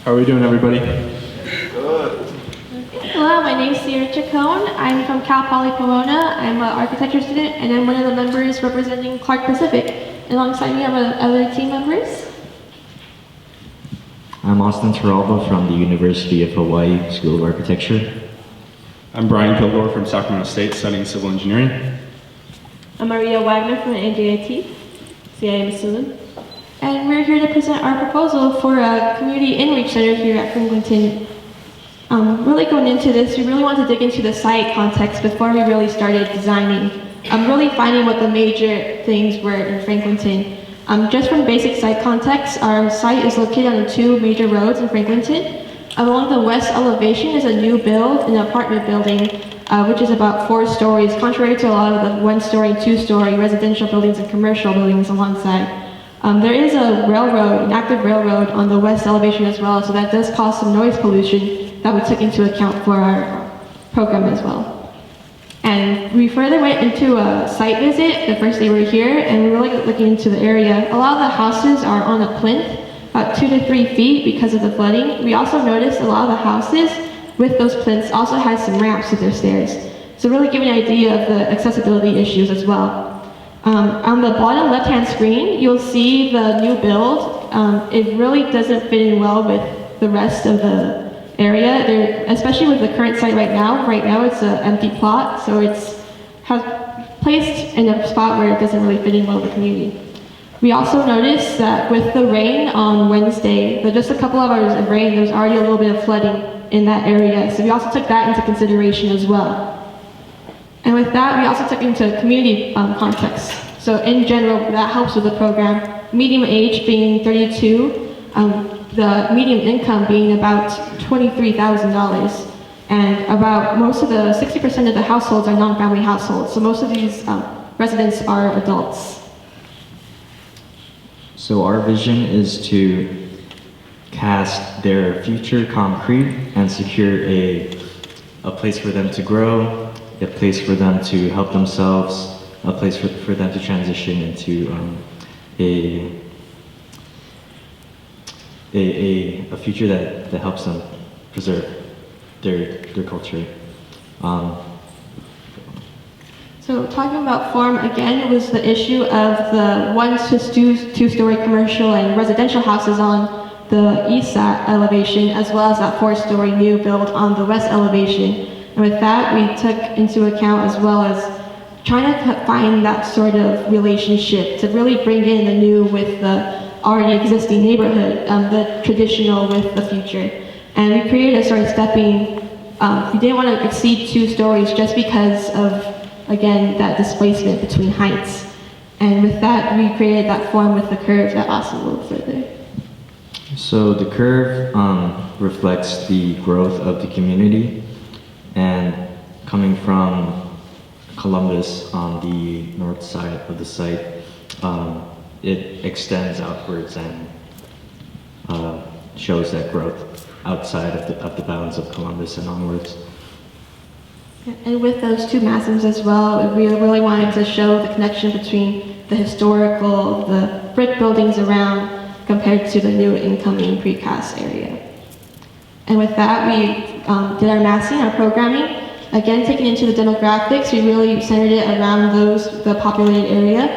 How are we doing, everybody? Hello, my name is Sierra Chacon. I'm from Cal Poly Pomona. I'm an architecture student, and I'm one of the members representing Clark Pacific. Alongside me, I have other team members. I'm Austin Toralba from the University of Hawaii School of Architecture. I'm Brian Kilgore from Sacramento State, studying civil engineering. I'm Maria Wagner from NJIT, CIM student. And we're here to present our proposal for a community in-reach center here at Franklinton. Really going into this, we really wanted to dig into the site context before we really started designing. Really finding what the major things were in Franklinton. Just from basic site context, our site is located on 2 major roads in Franklinton. Along the west elevation is a new build, an apartment building, which is about 4 stories, contrary to a lot of the 1-story, 2-story residential buildings and commercial buildings alongside. There is a railroad, an active railroad on the west elevation as well, so that does cause some noise pollution that we took into account for our program as well. And we further went into a site visit the first day we were here, and we were really looking into the area. A lot of the houses are on a plinth, about 2 to 3 feet because of the flooding. We also noticed a lot of the houses with those plinths also had some ramps to their stairs. So really giving an idea of the accessibility issues as well. On the bottom left-hand screen, you'll see the new build. It really doesn't fit in well with the rest of the area, especially with the current site right now. Right now it's an empty plot, so it's placed in a spot where it doesn't really fit in well with the community. We also noticed that with the rain on Wednesday, just a couple of hours of rain, there's already a little bit of flooding in that area. So we also took that into consideration as well. And with that, we also took into community context. So in general, that helps with the program. Median age being 32, the median income being about $23,000. And about 60% of the households are non-family households. So most of these residents are adults. So our vision is to cast their future concrete and secure a place for them to grow, a place for them to help themselves, a place for them to transition into a future that helps them preserve their culture. So talking about form, again, it was the issue of the 1 to 2-story commercial and residential houses on the east side elevation, as well as that 4-story new build on the west elevation. And with that, we took into account as well as trying to find that sort of relationship to really bring in the new with the already existing neighborhood, the traditional with the future. And we created a sort of stepping, we didn't want to exceed 2 stories just because of, again, that displacement between heights. And with that, we created that form with the curve that Austin will further. So the curve reflects the growth of the community, and coming from Columbus on the north side of the site, it extends outwards and shows that growth outside of the bounds of Columbus and onwards. And with those 2 massives as well, we really wanted to show the connection between the historical, the brick buildings around, compared to the new incoming precast area. And with that, we did our massing, our programming. Again, taking into the demographics, we really centered it around the populated area.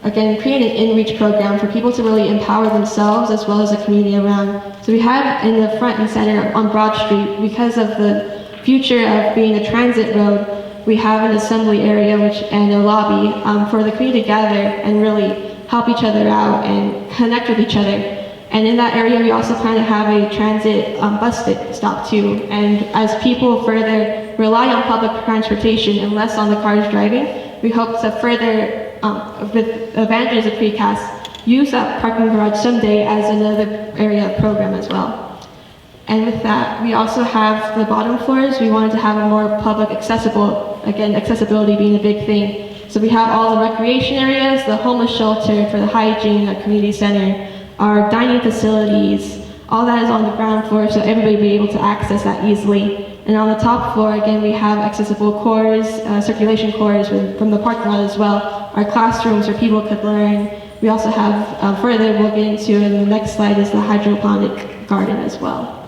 Again, create an in-reach program for people to really empower themselves as well as the community around. So we have in the front and center on Broad Street, because of the future of being a transit road, we have an assembly area and a lobby for the community to gather and really help each other out and connect with each other. And in that area, we also plan to have a transit bus stop too. And as people further rely on public transportation and less on the cars driving, we hope to further, with advantages of precast, use that parking garage someday as another area of program as well. And with that, we also have the bottom floors. We wanted to have a more public accessible, again, accessibility being a big thing. So we have all the recreation areas, the homeless shelter for the hygiene, the community center, our dining facilities, all that is on the ground floor so everybody will be able to access that easily. And on the top floor, again, we have accessible cores, circulation cores from the parking lot as well, our classrooms where people could learn. We also have, further we'll get into in the next slide is the hydroponic garden as well.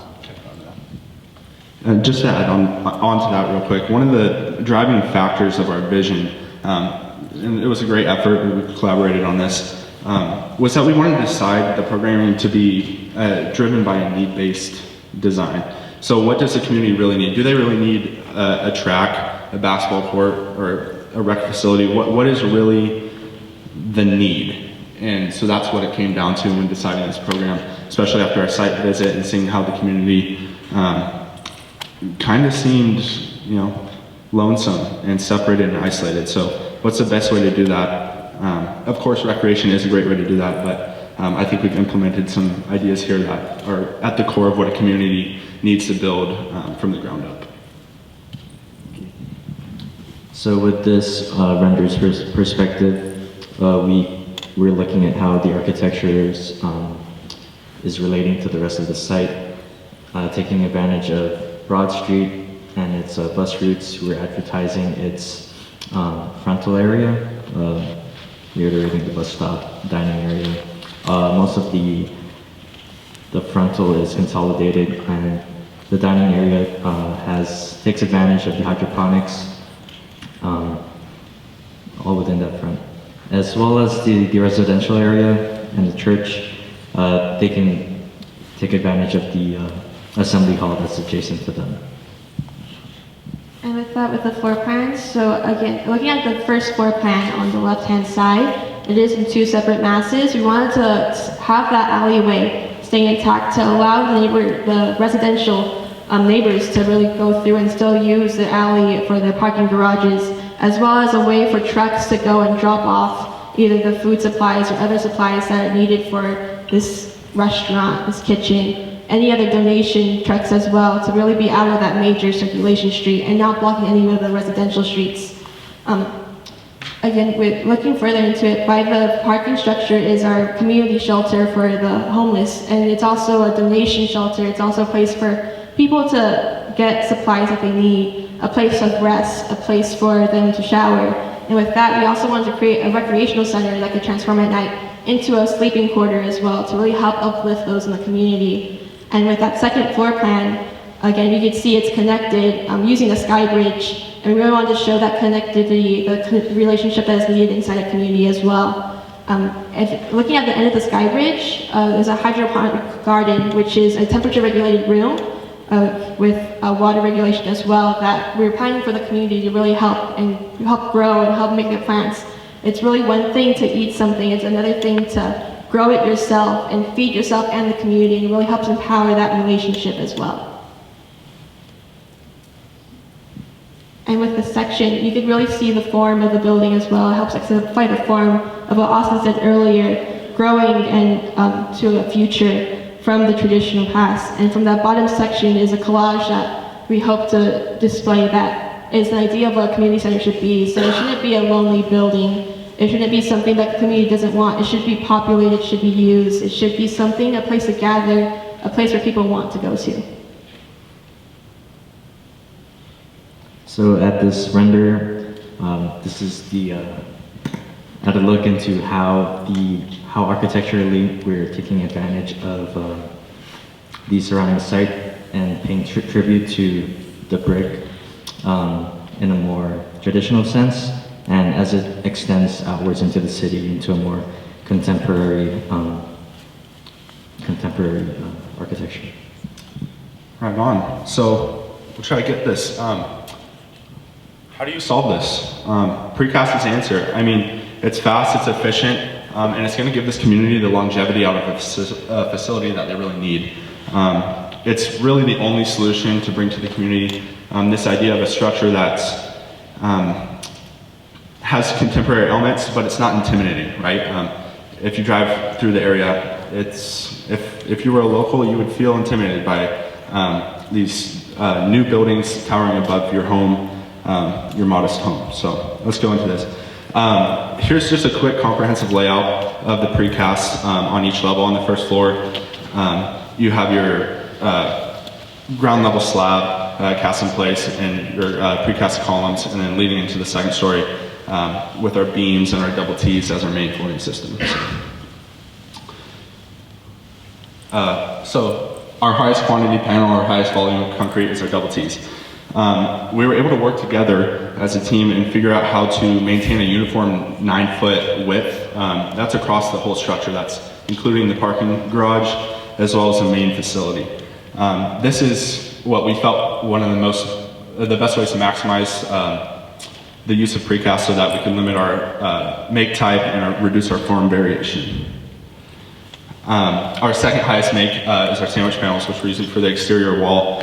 Just to add on to that real quick, one of the driving factors of our vision, and it was a great effort, we collaborated on this, was that we wanted to decide the programming to be driven by a need-based design. So what does the community really need? Do they really need a track, a basketball court, or a rec facility? What is really the need? And so that's what it came down to when deciding this program, especially after our site visit and seeing how the community kind of seemed, lonesome and separated and isolated. So what's the best way to do that? Of course, recreation is a great way to do that, but I think we've implemented some ideas here that are at the core of what a community needs to build from the ground up. So with this render's perspective, we're looking at how the architecture is relating to the rest of the site, taking advantage of Broad Street and its bus routes. We're advertising its frontal area, reiterating the bus stop, dining area. Most of the frontal is consolidated, and the dining area takes advantage of the hydroponics, all within that front. As well as the residential area and the church, they can take advantage of the assembly hall that's adjacent to them. And with that, with the floor plans, so again, looking at the first floor plan on the left-hand side, it is in two separate masses. We wanted to have that alleyway stay intact to allow the residential neighbors to really go through and still use the alley for their parking garages, as well as a way for trucks to go and drop off either the food supplies or other supplies that are needed for this restaurant, this kitchen, any other donation trucks as well, to really be out of that major circulation street and not blocking any of the residential streets. Again, with looking further into it, by the parking structure is our community shelter for the homeless, and it's also a donation shelter. It's also a place for people to get supplies that they need, a place of rest, a place for them to shower. And with that, we also wanted to create a recreational center that could transform at night into a sleeping quarter as well, to really help uplift those in the community. And with that second floor plan, again, you can see it's connected using a sky bridge, and we really wanted to show that connectivity, the relationship that is needed inside a community as well. Looking at the end of the sky bridge, there's a hydroponic garden, which is a temperature-regulated room with water regulation as well, that we're planning for the community to really help grow and help make the plants. It's really one thing to eat something, it's another thing to grow it yourself and feed yourself and the community, and it really helps empower that relationship as well. And with the section, you can really see the form of the building as well. It helps exemplify the form of what Austin said earlier, growing and to a future from the traditional past. And from that bottom section is a collage that we hope to display that is an idea of what a community center should be. So it shouldn't be a lonely building. It shouldn't be something that the community doesn't want. It should be populated, it should be used. It should be something, a place to gather, a place where people want to go to. So at this render, this is at a look into how architecturally we're taking advantage of the surrounding site and paying tribute to the brick in a more traditional sense, and as it extends outwards into the city into a more contemporary architecture. Right on. So we'll try to get this. How do you solve this? Precast is the answer. I mean, it's fast, it's efficient, and it's going to give this community the longevity out of a facility that they really need. It's really the only solution to bring to the community this idea of a structure that's has contemporary elements, but it's not intimidating, right? If you drive through the area, if you were a local, you would feel intimidated by these new buildings towering above your home, your modest home. So let's go into this. Here's just a quick comprehensive layout of the precast on each level. On the first floor, you have your ground level slab cast in place and your precast columns, and then leading into the second story with our beams and our double T's as our main flooring system. So our highest quantity panel, our highest volume of concrete is our double T's. We were able to work together as a team and figure out how to maintain a uniform 9-foot width. That's across the whole structure. That's including the parking garage as well as the main facility. This is what we felt one of the best ways to maximize the use of precast so that we can limit our make type and reduce our form variation. Our second highest make is our sandwich panels, which we're using for the exterior wall.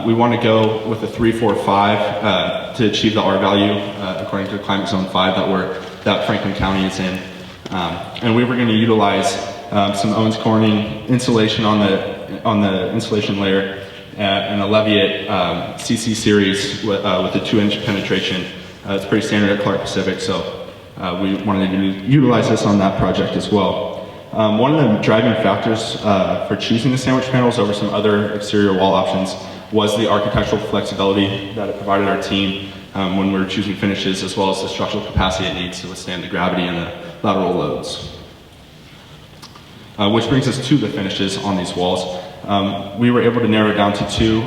We want to go with a 3-4-5 to achieve the R value according to Climate Zone 5 that Franklin County is in. And we were going to utilize some Owens Corning insulation on the insulation layer and a Leviate CC series with a 2-inch penetration. It's pretty standard at Clark Pacific, so we wanted to utilize this on that project as well. One of the driving factors for choosing the sandwich panels over some other exterior wall options was the architectural flexibility that it provided our team when we were choosing finishes, as well as the structural capacity it needs to withstand the gravity and the lateral loads. Which brings us to the finishes on these walls. We were able to narrow it down to 2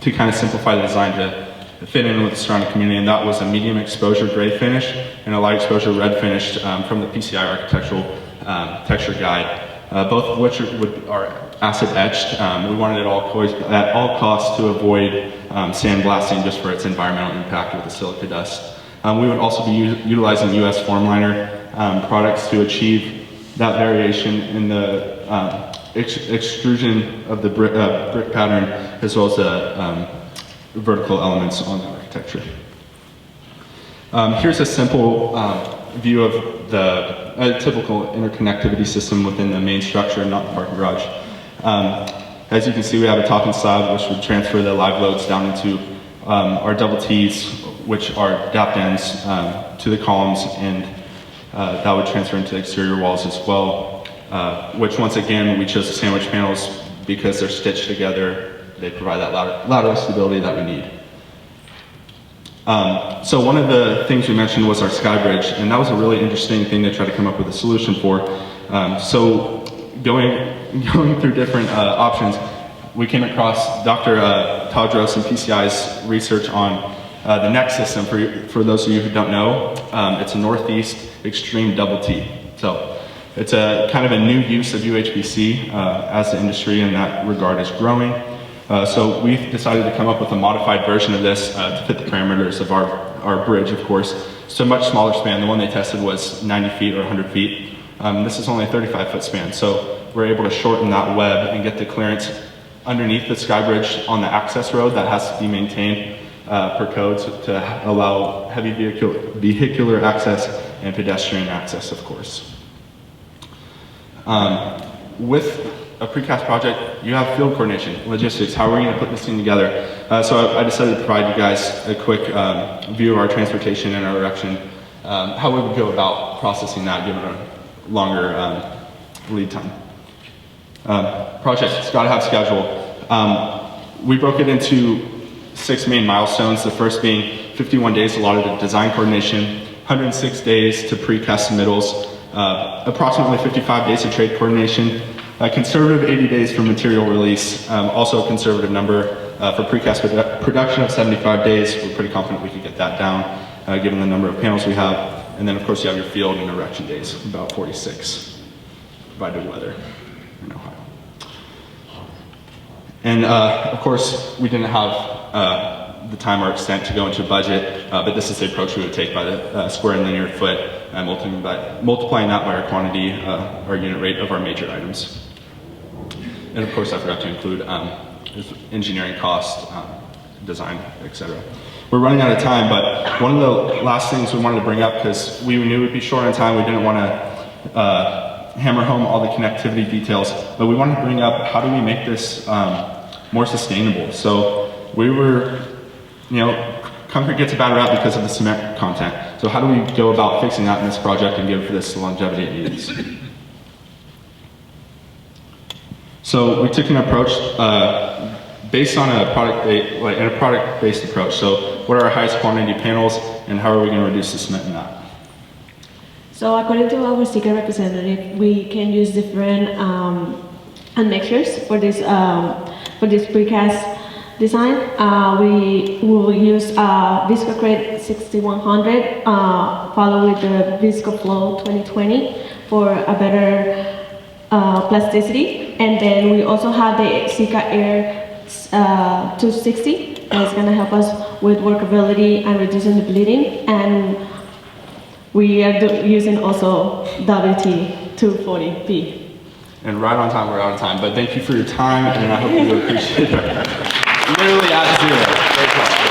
to kind of simplify the design to fit in with the surrounding community, and that was a medium exposure gray finish and a light exposure red finish from the PCI architectural texture guide, both of which are acid etched. We wanted at all costs to avoid sandblasting just for its environmental impact with the silica dust. We would also be utilizing US Formliner products to achieve that variation in the extrusion of the brick pattern, as well as the vertical elements on the architecture. Here's a simple view of the typical interconnectivity system within the main structure, not the parking garage. As you can see, we have a topping slab which would transfer the live loads down into our double T's, which are dapped ends to the columns, and that would transfer into the exterior walls as well, which once again, we chose the sandwich panels because they're stitched together. They provide that lateral stability that we need. So one of the things we mentioned was our sky bridge, and that was a really interesting thing to try to come up with a solution for. So going through different options, we came across Dr. Tadros and PCI's research on the neck system. For those of you who don't know, it's a northeast extreme double T. So it's a kind of a new use of UHPC as the industry in that regard is growing. So we've decided to come up with a modified version of this to fit the parameters of our bridge, of course. It's a much smaller span. The one they tested was 90 feet or 100 feet. This is only a 35-foot span. So we're able to shorten that web and get the clearance underneath the sky bridge on the access road that has to be maintained per code to allow heavy vehicular access and pedestrian access, of course. With a precast project, you have field coordination, logistics, how are we going to put this thing together? So I decided to provide you guys a quick view of our transportation and our erection, how we would go about processing that given a longer lead time. Project's got to have schedule. We broke it into 6 main milestones, the first being 51 days allotted to design coordination, 106 days to precast submittals, approximately 55 days of trade coordination, a conservative 80 days for material release, also a conservative number for precast production of 75 days. We're pretty confident we could get that down given the number of panels we have. And then of course you have your field and erection days, about 46, provided weather in Ohio. And of course we didn't have the time or extent to go into a budget, but this is the approach we would take by the square and linear foot and multiplying that by our quantity, our unit rate of our major items. And of course I forgot to include engineering cost, design, etc. We're running out of time, but one of the last things we wanted to bring up, because we knew we'd be short on time, we didn't want to hammer home all the connectivity details, but we wanted to bring up how do we make this more sustainable. So we were, concrete gets a bad rap because of the cement content. So how do we go about fixing that in this project and give this the longevity it needs? So we took an approach based on a product-based approach. So what are our highest quantity panels, and how are we going to reduce the cement in that? So according to our sticker representative, we can use different and mixtures for this precast design. We will use Viscocrete 6100, followed with the ViscoFlow 2020 for a better plasticity. And then we also have the Sika Air 260 that's going to help us with workability and reducing the bleeding. And we are using also WT 240P. And right on time, we're out of time. But thank you for your time, and I hope you appreciate it. Literally at zero. Great job.